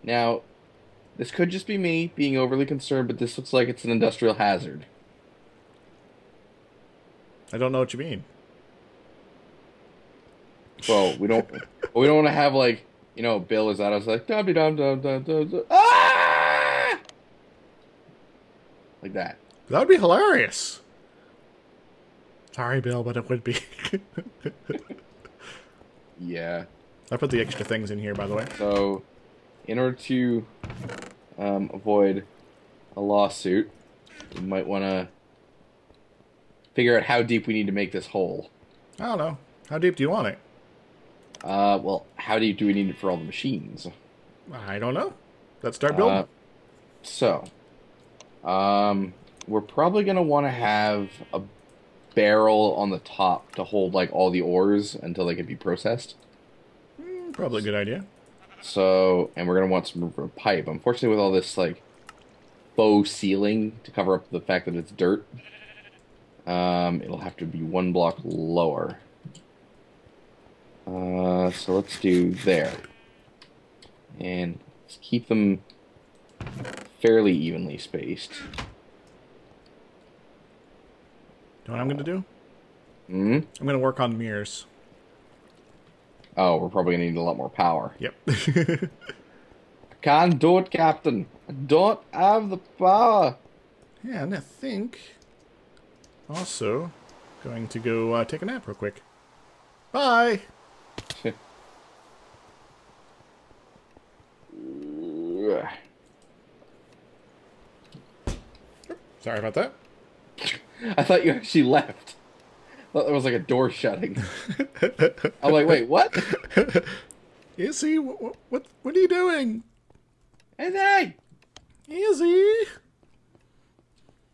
Now, this could just be me being overly concerned, but this looks like it's an industrial hazard. I don't know what you mean. Well, we don't want to have like, Bill is out. I was like, dum dum dum dum dum dum, ah, like that. That would be hilarious. Sorry, Bill, but it would be. Yeah. I put the extra things in here, by the way. So, in order to avoid a lawsuit, we might want to figure out how deep we need to make this hole. I don't know. How deep do you want it? Well, how deep do we need it for all the machines? I don't know. Let's start building. So, we're probably going to want to have a barrel on the top to hold like all the ores until they can be processed. Probably a good idea. So, and we're going to want some room for a pipe. Unfortunately, with all this like faux ceiling to cover up the fact that it's dirt, it'll have to be one block lower. So let's do there. And let's keep them fairly evenly spaced. You know what I'm going to do? Hmm? I'm going to work on mirrors. Oh, we're probably going to need a lot more power. Yep. Can't do it, Captain. I don't have the power. Yeah, and I think also going to go take a nap real quick. Bye! Sorry about that. I thought you actually left. I thought there was like a door shutting. I'm like, wait, what? Izzy, what are you doing? Hey, Izzy!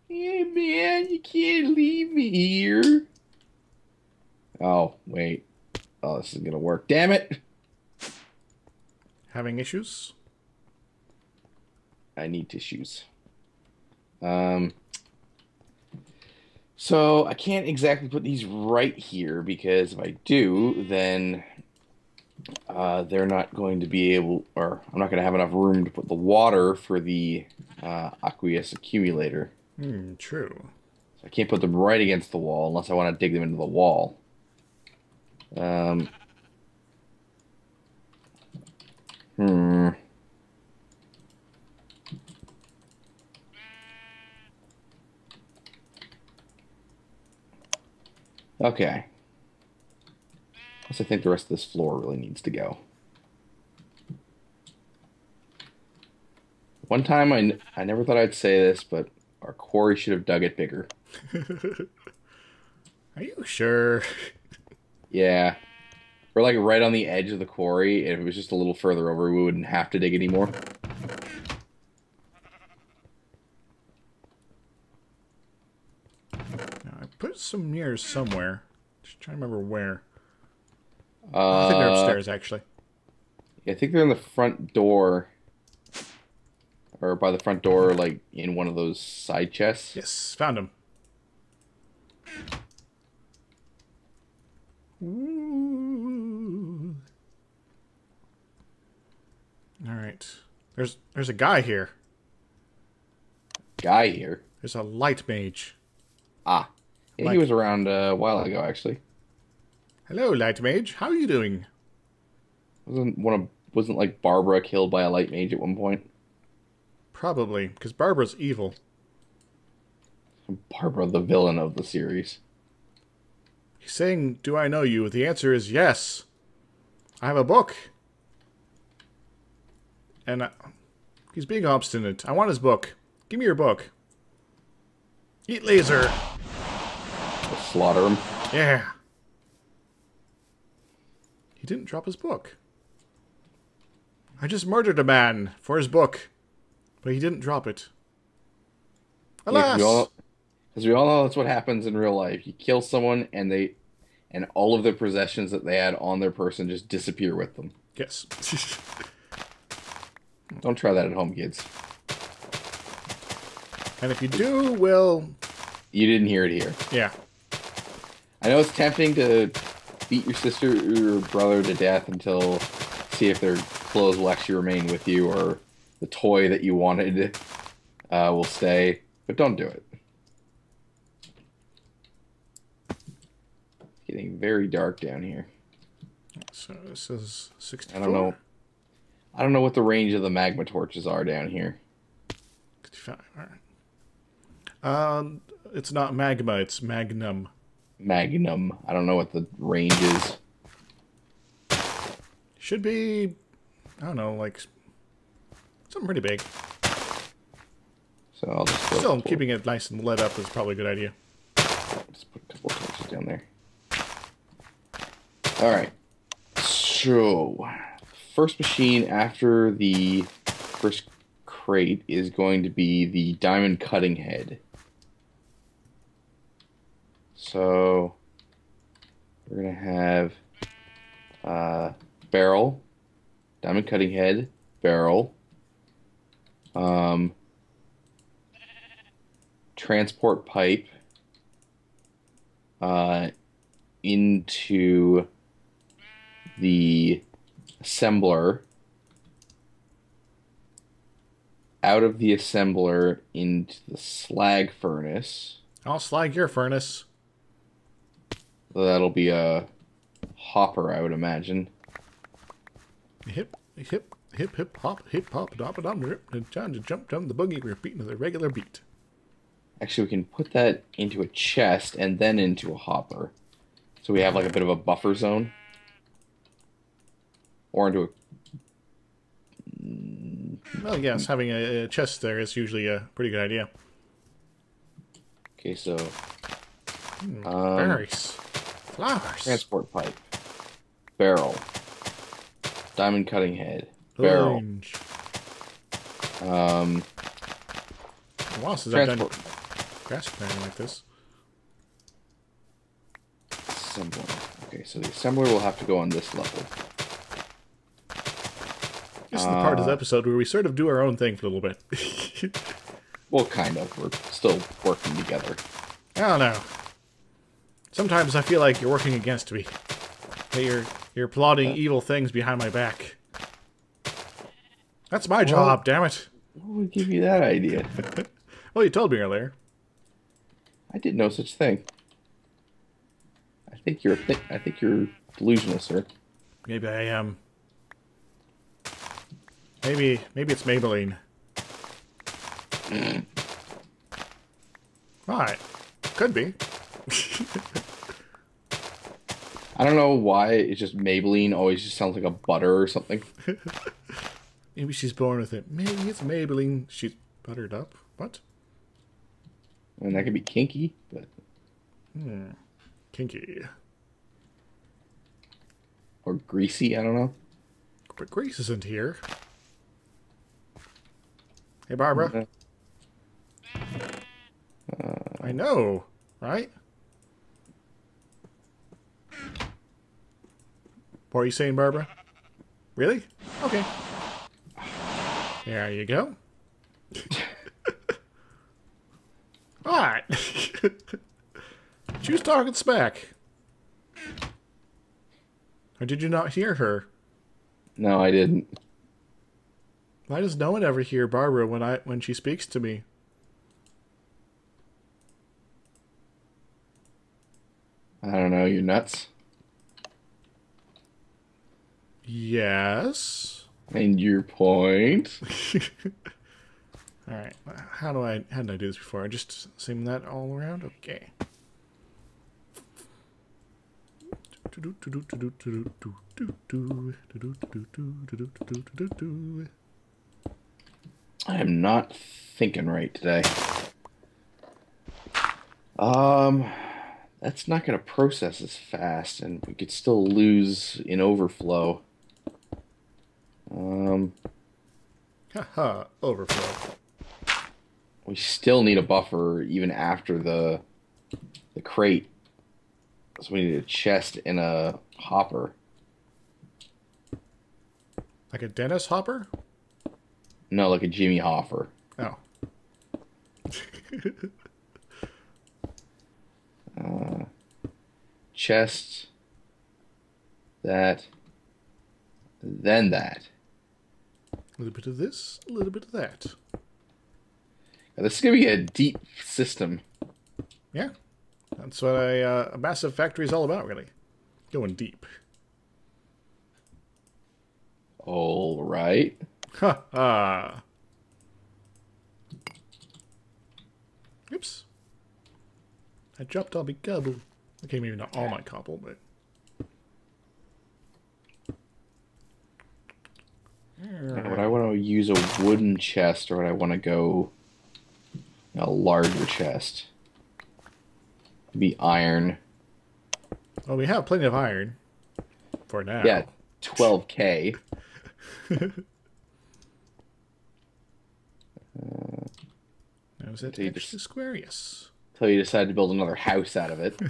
hey, man, you can't leave me here. Oh, wait. Oh, this isn't gonna work. Damn it! Having issues? I need tissues. So I can't exactly put these right here because if I do, then they're not going to be able, or I'm not going to have enough room to put the water for the aqueous accumulator. True. So I can't put them right against the wall unless I want to dig them into the wall. Hmm. Okay. Plus, I think the rest of this floor really needs to go. One time, I never thought I'd say this, but our quarry should have dug it bigger. Are you sure? Yeah. We're like right on the edge of the quarry. If it was just a little further over, we wouldn't have to dig anymore. Now, I put some mirrors somewhere. Just trying to remember where. Uh, I think they're upstairs, actually. I think they're in the front door. Or by the front door, like in one of those side chests. Yes, found them. Ooh. All right. There's a guy here. Guy here. There's a light mage. Ah. Yeah, Like- he was around a while ago, actually. Hello, light mage. How are you doing? Wasn't like Barbara killed by a light mage at one point? Probably, because Barbara's evil. Barbara, the villain of the series. He's saying, do I know you? The answer is yes. I have a book. And he's being obstinate. I want his book. Give me your book. Eat laser. Let's slaughter him. Yeah. He didn't drop his book. I just murdered a man for his book. But he didn't drop it. Yeah, Alas! because we all know that's what happens in real life. You kill someone and all of their possessions that they had on their person just disappear with them. Yes. Don't try that at home, kids. And if you do, well, You didn't hear it here. yeah. I know it's tempting to beat your sister or your brother to death until see if they're clothes will actually remain with you, or the toy that you wanted will stay. But don't do it. It's getting very dark down here. So this is I don't 64? know. I don't know what the range of the magma torches are down here. 65, alright. It's not magma, it's magnum. Magnum. I don't know what the range is. Should be, I don't know, like something pretty big. So I'll just throw Still, keeping it nice and lit up is probably a good idea. just put a couple of torches down there. All right. So, first machine after the first crate is going to be the diamond cutting head. So, we're going to have barrel, diamond cutting head, barrel, transport pipe into the assembler, out of the assembler into the slag furnace. I'll slag your furnace. So that'll be a hopper, I would imagine. Hip, hip, hip, hip, hop, dop, dom, rip, and John to jump, the boogie, repeating the regular beat. Actually, we can put that into a chest and then into a hopper. So we have like a bit of a buffer zone. Or into a... Well, yes, having a chest there is usually a pretty good idea. Okay, so... Berries. Flowers. transport pipe. Barrel. Diamond cutting head. Barrel. Orange. Wow, since I've done Transport grass planting like this. assembler. Okay, so the assembler will have to go on this level. This is the part of the episode where we sort of do our own thing for a little bit. Well, kind of. We're still working together. I don't know. Sometimes I feel like you're working against me. That you're plotting evil things behind my back. That's my job, damn it. What would give you that idea? Well, you told me earlier. I did no such thing. I think you're delusional, sir. Maybe I am. Maybe it's Maybelline. Right. Could be. I don't know why it's just Maybelline always just sounds like a butter or something. Maybe she's born with it. Maybe it's Maybelline. She's buttered up. What? I mean, that could be kinky, but... Kinky. Or greasy, I don't know. But Grace isn't here. Hey, Barbara. I know, right? What are you saying, Barbara? Really? Okay. There you go. Alright. She was talking smack. Or did you not hear her? No, I didn't. Why does no one ever hear Barbara when she speaks to me? I don't know, you're nuts. Yes. And your point? Alright. How did I do this before? I just sing that all around? Okay. I am not thinking right today. That's not going to process as fast, and we could still lose in overflow. Haha, overflow. We still need a buffer even after the crate. So we need a chest and a hopper. Like a Dennis Hopper? No, like a Jimmy Hoffer. Oh. Chest, that, then that. A little bit of this, a little bit of that. Now, this is gonna be a deep system. Yeah, that's what a massive factory is all about, really. Going deep. All right. Ha ha. Oops. I dropped all my cobble. Okay, maybe not all my cobble, but... Would I want to use a wooden chest, or would I want to go a larger chest? Be iron. Well, we have plenty of iron. For now. Yeah, 12K. Now, is that So you extra square? Yes. Until you decide to build another house out of it.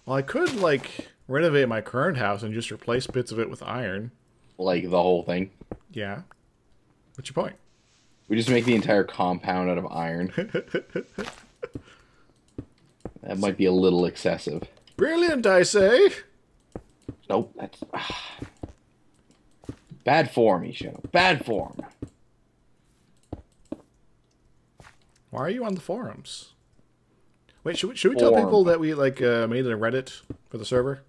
Well, I could, like, renovate my current house and just replace bits of it with iron. Like the whole thing. Yeah. What's your point? We just make the entire compound out of iron. That might be a little excessive. Brilliant, I say! Nope, that's... Bad form, Isho. Bad form. Why are you on the forums? Wait, should we tell people that we, like, made a Reddit for the server?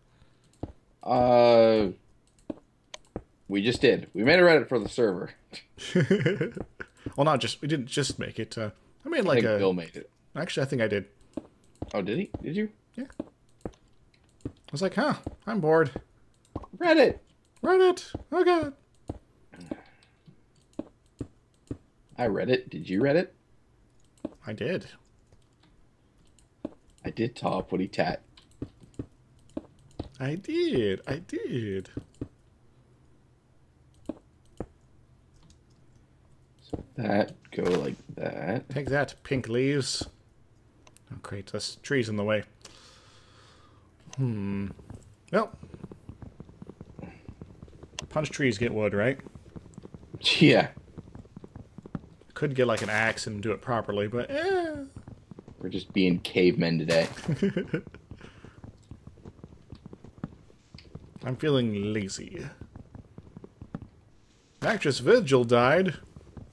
We just did. We made a Reddit for the server. Well, not just... We didn't just make it. I made, like, I think Bill made it. Actually, I think I did. Oh, did he? Did you? Yeah. I was like, huh, I'm bored. Reddit! Reddit! Oh, God. I read it. Did you read it? I did. I did top what he tat. I did. I did. So that, go like that. Take that, pink leaves. Oh, great. This tree's in the way. Well. Punch trees, get wood, right? Yeah. Could get, like, an axe and do it properly, but We're just being cavemen today. I'm feeling lazy. Actress Vigil died.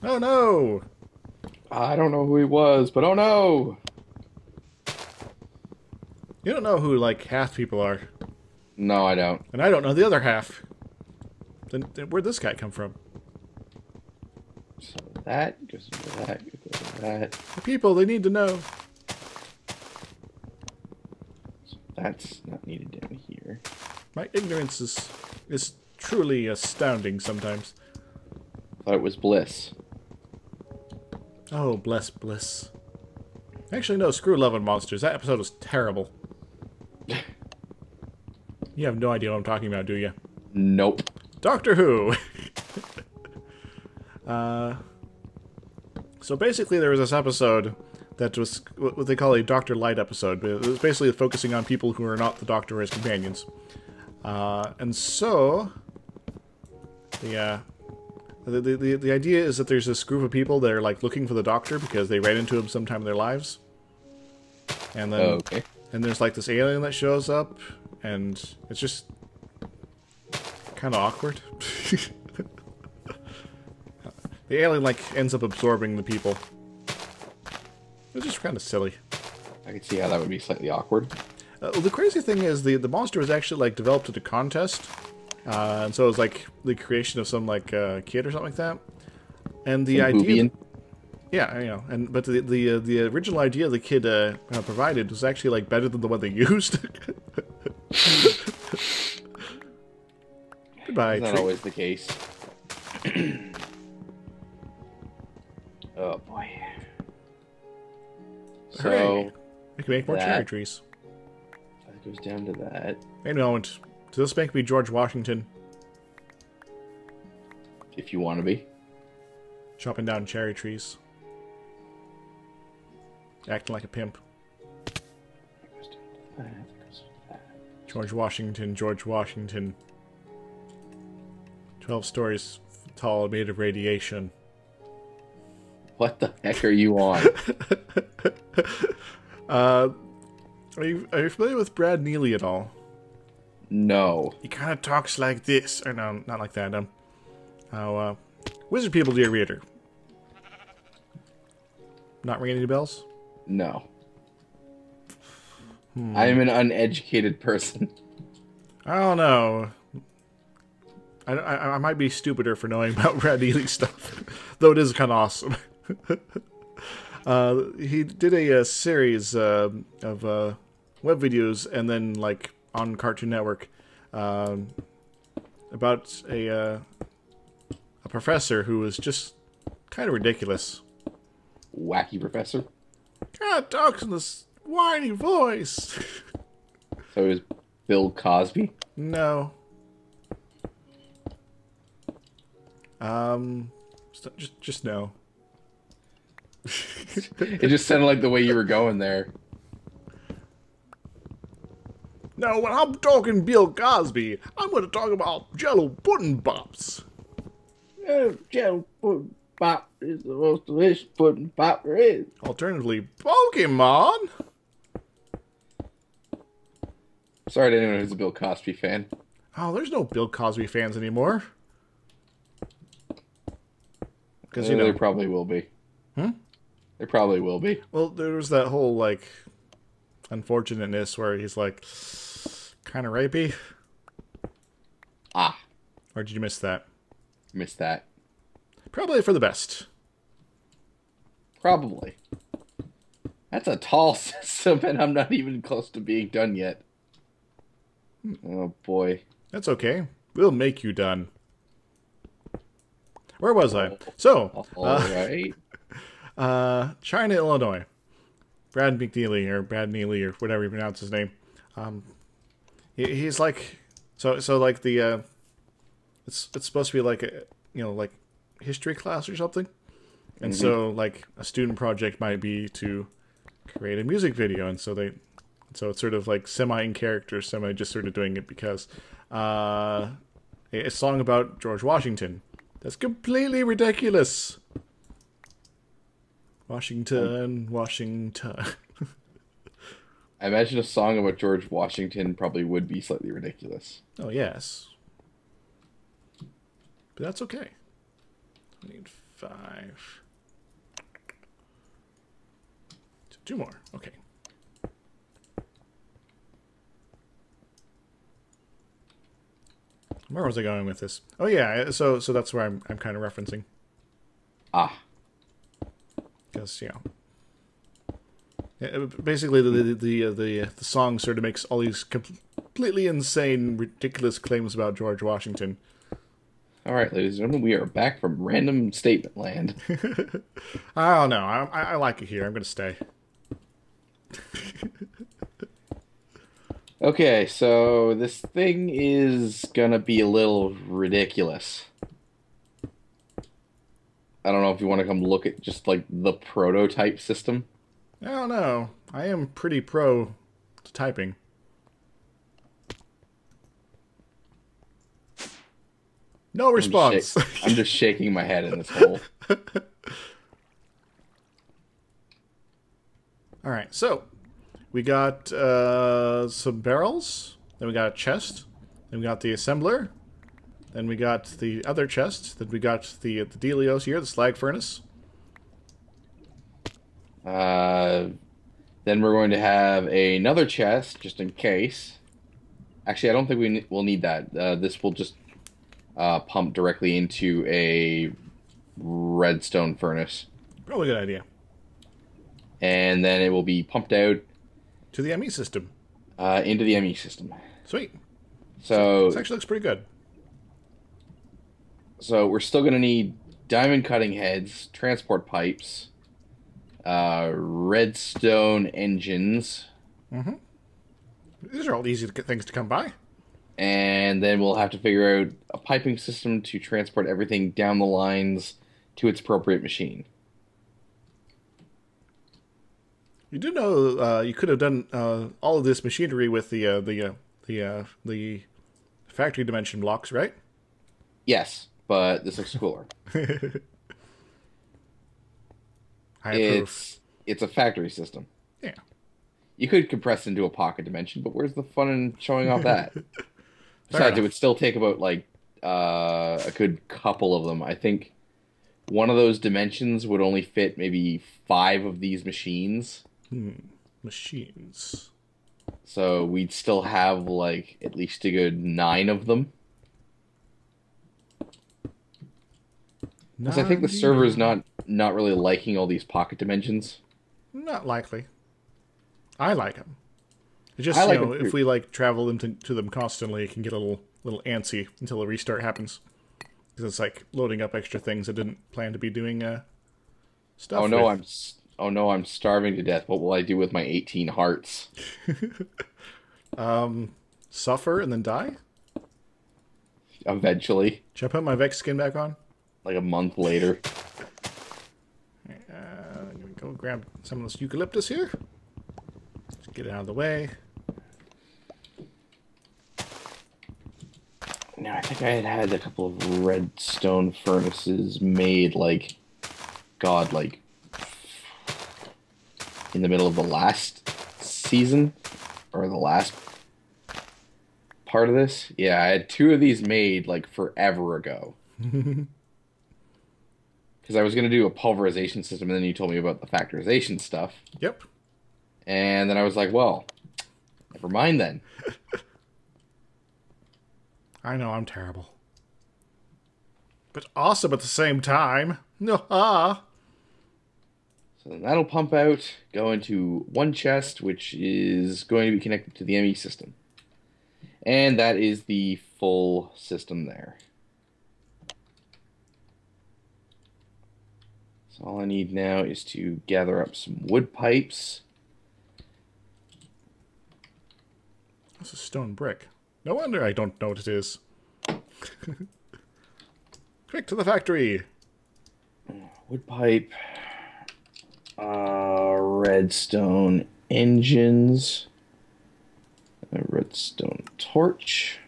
Oh, no! I don't know who he was, but oh no! You don't know who, like, half people are. No, I don't. And I don't know the other half. Then where'd this guy come from? So that goes into that, goes into that. The people, they need to know. So that's not needed down here. My ignorance is truly astounding sometimes. Thought it was bliss. Oh, bless bliss. Actually, no, screw Love and Monsters. That episode was terrible. You have no idea what I'm talking about, do you? Nope. Doctor Who! So basically there was this episode that was what they call a Doctor Light episode. It was basically focusing on people who are not the Doctor or his companions. And so... The idea is that there's this group of people that are, like, looking for the Doctor because they ran into him sometime in their lives. And then... Okay. And there's, like, this alien that shows up, and it's just... kind of awkward. The alien, like, ends up absorbing the people. It's just kind of silly. I can see how that would be slightly awkward. The crazy thing is the monster was actually, like, developed at a contest. And so it was, like, the creation of some, like, kid or something like that. And the idea... Yeah, you know, but the original idea the kid provided was actually, like, better than the one they used. Goodbye, That's not always the case. Oh boy. So Hooray. We can make more cherry trees. that goes down to that. Wait a moment. Does this make me George Washington? If you want to be. Chopping down cherry trees. Acting like a pimp. That goes down to that. That goes to that. George Washington, George Washington. 12 stories tall, made of radiation. What the heck are you on? Are you familiar with Brad Neely at all? No. He kind of talks like this. Or no, not like that. Wizard people, dear reader. Not ringing any bells? No. I am an uneducated person. I don't know. I might be stupider for knowing about Brad Neely stuff, though it is kind of awesome. He did a series of web videos, and then like on Cartoon Network, about a professor who was just kind of ridiculous. Wacky professor. God talks in this whiny voice. So it was Bill Cosby. No. Just no. It just sounded like the way you were going there. Now, when I'm talking Bill Cosby, I'm going to talk about Jello pudding pops. Jello pudding pop is the most delicious pudding pop there is. Alternatively, Pokemon. Sorry to anyone who's a Bill Cosby fan. Oh, there's no Bill Cosby fans anymore. Because There probably will be. Hmm? There probably will be. Well, there was that whole like unfortunateness where he's like kind of rapey. Ah, Or did you miss that? missed that. Probably for the best. Probably. That's a tall system, and I'm not even close to being done yet. Oh boy. That's okay. We'll make you done. Where was I? So, All right. China, Illinois. Brad McNeely, or Brad Neely, or whatever you pronounce his name. He's like, so like the, it's supposed to be like a, like history class or something. And so like a student project might be to create a music video. And so so it's sort of like semi in character, semi just sort of doing it because, a song about George Washington. That's completely ridiculous. Washington, Washington. I imagine a song about George Washington probably would be slightly ridiculous. Oh, yes. But that's okay. I need 5. 2 more. Okay. Where was I going with this? Oh yeah, so that's where I'm kind of referencing. Ah. Because basically the song sort of makes all these completely insane, ridiculous claims about George Washington. All right, ladies and gentlemen, we are back from random statement land. I don't know. I like it here. I'm gonna stay. Okay, so this thing is gonna be a little ridiculous. I don't know if you want to come look at just like the prototype system. I don't know. I am pretty pro to typing. No response. I'm just shaking my head in this hole. All right, so we got some barrels, then we got a chest, then we got the assembler, then we got the other chest, then we got the dealios here, the slag furnace. Then we're going to have another chest just in case. Actually, I don't think we'll need that. This will just pump directly into a redstone furnace. Probably a good idea. And then it will be pumped out To the ME system. into the ME system. Sweet. So This actually looks pretty good. So we're still going to need diamond cutting heads, transport pipes, redstone engines, These are all easy things to come by. and then we'll have to figure out a piping system to transport everything down the lines to its appropriate machine. You do know you could have done all of this machinery with the factory dimension blocks, right? Yes, but this looks cooler. I approve. It's a factory system. Yeah. You could compress into a pocket dimension, but where's the fun in showing off that? Besides, it enough. would still take about like a good couple of them. I think one of those dimensions would only fit maybe 5 of these machines. Machines. So we'd still have like at least a good 9 of them. Because I think the server's Nandi-do. not really liking all these pocket dimensions. Not likely. I like them. It's I just, like them if too. we like travel into to them constantly, it can get a little antsy until a restart happens. Because it's like loading up extra things I didn't plan to be doing Oh stuff no, with. oh no, I'm starving to death. What will I do with my 18 hearts? Suffer and then die? Eventually, Should I put my Vex skin back on? like a month later. I'm gonna go grab some of this eucalyptus here. Let's get it out of the way. Now I think I had a couple of redstone furnaces made like God, like in the middle of the last season or the last part of this. Yeah, I had 2 of these made like forever ago because I was going to do a pulverization system, and then you told me about the factorization stuff, Yep. and then I was like, well, never mind then. I know I'm terrible. But awesome at the same time. No, ah. So then that'll pump out, go into one chest, which is going to be connected to the ME system, and that is the full system there. So all I need now is to gather up some wood pipes. That's a stone brick. No wonder I don't know what it is. Quick to the factory. Wood pipe, redstone engines, a redstone torch.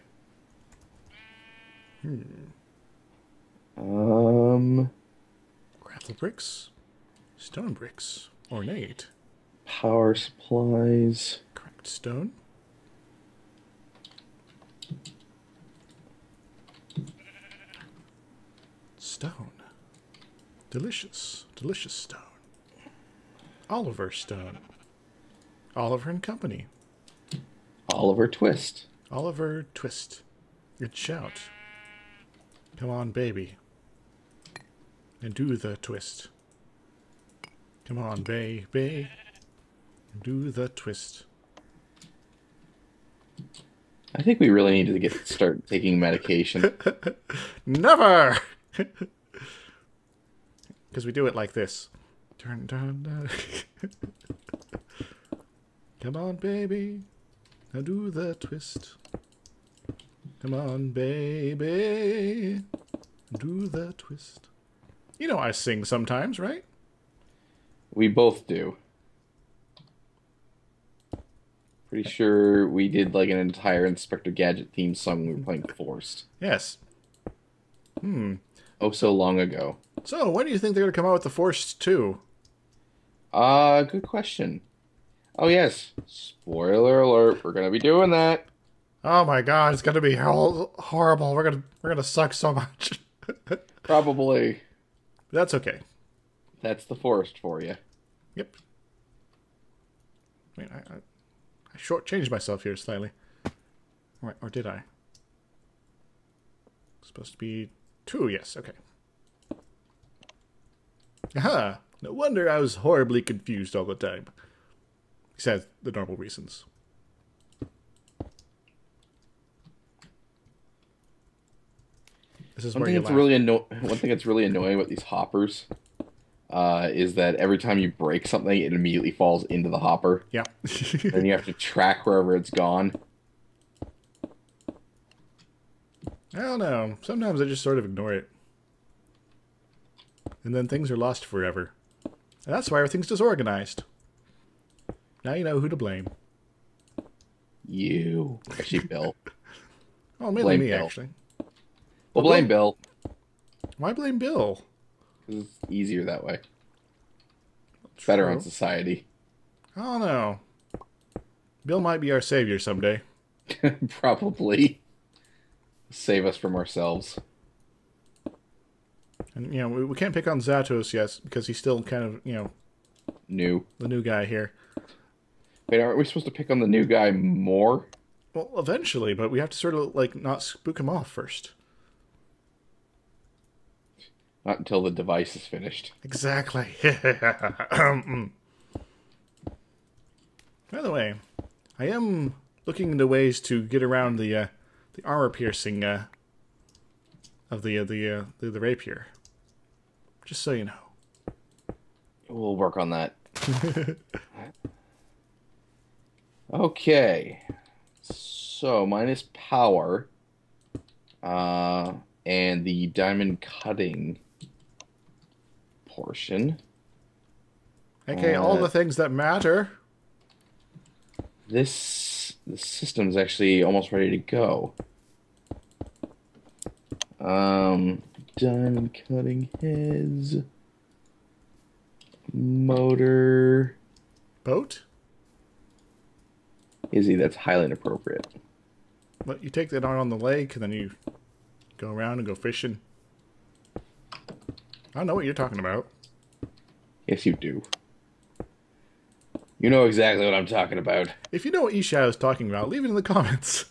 Um, Gravel bricks. Stone bricks. Ornate. Power supplies. Cracked stone. Stone. Delicious. Delicious stone. Oliver stone. Oliver and Company. Oliver Twist. Oliver Twist. Good shout. Come on, baby. And do the twist. Come on, baby. And do the twist. I think we really need to start taking medication. Never! Because we do it like this. Turn, turn, turn. Come on, baby. Now do the twist. Come on, baby. Do the twist. You know I sing sometimes, right? We both do. Pretty sure we did like an entire Inspector Gadget theme song when we were playing Forced. Yes. Oh, so long ago. So, when do you think they're going to come out with the Force 2? Good question. Oh yes, spoiler alert, we're gonna be doing that. Oh my god, it's going to be horrible. We're gonna suck so much. Probably. That's okay. That's the Forest for you. Yep. I mean, I shortchanged myself here slightly. Or did I? Supposed to be 2, yes, okay. Aha! No wonder I was horribly confused all the time. Besides the normal reasons. This is where you laugh. One thing that's really annoying about these hoppers is that every time you break something, it immediately falls into the hopper. Yeah. Then you have to track wherever it's gone. I don't know. Sometimes I just sort of ignore it. And then things are lost forever. And that's why everything's disorganized. Now you know who to blame. You. Actually, Bill. Oh, mainly Blame me, Bill. actually. Well, blame Bill. Why blame Bill? 'Cause it's easier that way. Better on True. society. I don't know. Bill might be our savior someday. Probably. Save us from ourselves. And, we can't pick on Zatos yet because he's still kind of, New. the new guy here. Wait, aren't we supposed to pick on the new guy more? Well, eventually, but we have to sort of, not spook him off first. Not until the device is finished. Exactly. By the way, I am looking into ways to get around the armor piercing of the rapier. Just so you know. We'll work on that. Okay. So minus power, and the diamond cutting portion. Okay, all the things that matter. The system's actually almost ready to go. Diamond cutting heads, motor. Boat? Izzy, that's highly inappropriate. But you take that on the lake, and then you go around and go fishing. I don't know what you're talking about. Yes, you do. You know exactly what I'm talking about. If you know what Isha is talking about, leave it in the comments.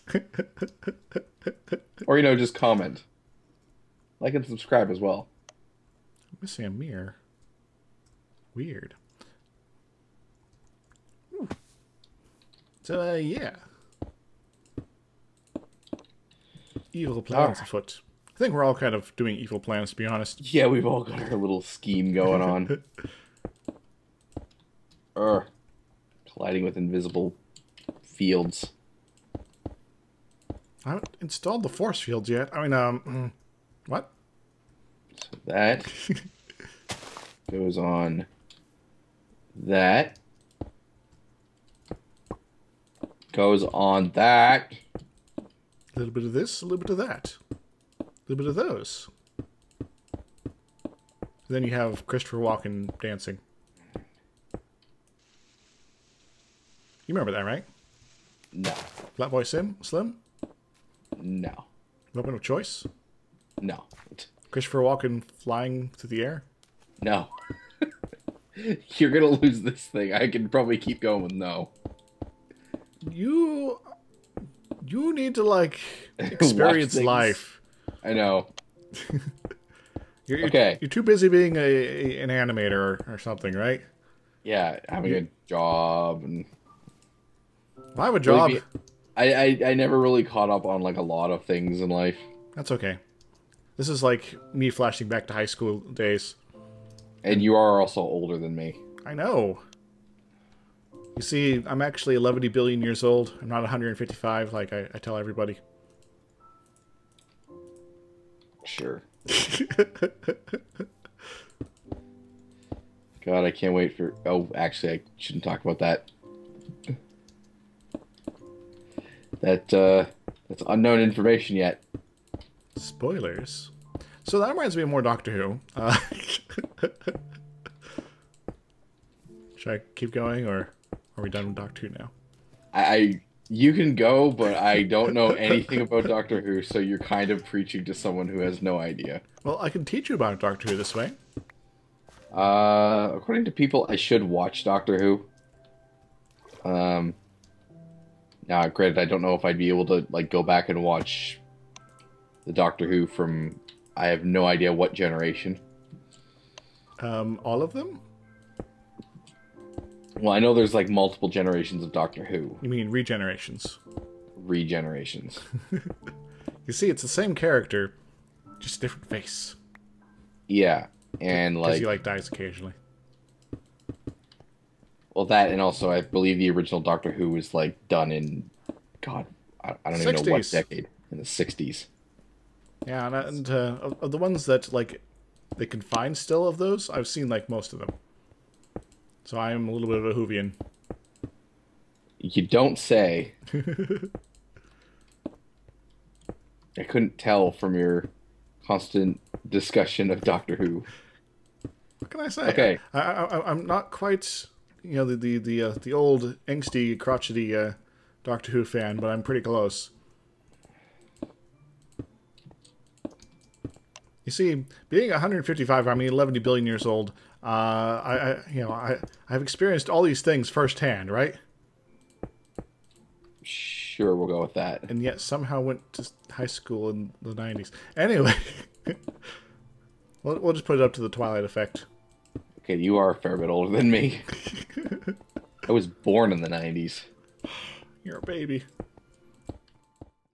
Or, just comment. Like and subscribe as well. I'm missing a mirror. Weird. Ooh. So, yeah. Evil plans afoot. I think we're all kind of doing evil plans, to be honest. Yeah, we've all got our little scheme going on. Colliding with invisible fields. I haven't installed the force fields yet. I mean, what? So that goes on that. Goes on that. A little bit of this, a little bit of that. A little bit of those. Then you have Christopher Walken dancing. You remember that, right? No. Flatboy Slim? No. Weapon of choice? No. Christopher Walken flying through the air? No. You're gonna lose this thing. I can probably keep going with no. You need to, experience life. I know. You're, okay. You're too busy being an animator or something, right? Yeah, having a job and... I have a job. I never really caught up on, a lot of things in life. That's okay. This is like me flashing back to high school days. And you are also older than me. I know. You see, I'm actually 11 billion years old. I'm not 155 like I tell everybody. Sure. God, I can't wait for... Oh, actually, I shouldn't talk about that. That's unknown information yet. Spoilers. So that reminds me of more Doctor Who. Should I keep going, or are we done with Doctor Who now? You can go, but I don't know anything about Doctor Who, so you're kind of preaching to someone who has no idea. Well, I can teach you about Doctor Who this way. According to people, I should watch Doctor Who. Now, granted, I don't know if I'd be able to go back and watch the Doctor Who from I have no idea what generation. All of them? Well, I know there's multiple generations of Doctor Who. You mean regenerations? Regenerations. You see, it's the same character, just a different face. Yeah, and because he dies occasionally. Well, that, and also I believe the original Doctor Who was done in, God, I don't even know what decade, in the 60s. Yeah, and of the ones that they can find still of those, I've seen most of them. So I am a little bit of a Whovian. You don't say. I couldn't tell from your constant discussion of Doctor Who. What can I say? Okay, I'm not quite the old angsty crotchety Doctor Who fan, but I'm pretty close. You see, being 155, I mean 11 billion years old, I've experienced all these things firsthand, right? Sure, we'll go with that. And yet somehow went to high school in the 90s. Anyway, we'll just put it up to the Twilight effect. Okay, you are a fair bit older than me. I was born in the 90s. You're a baby.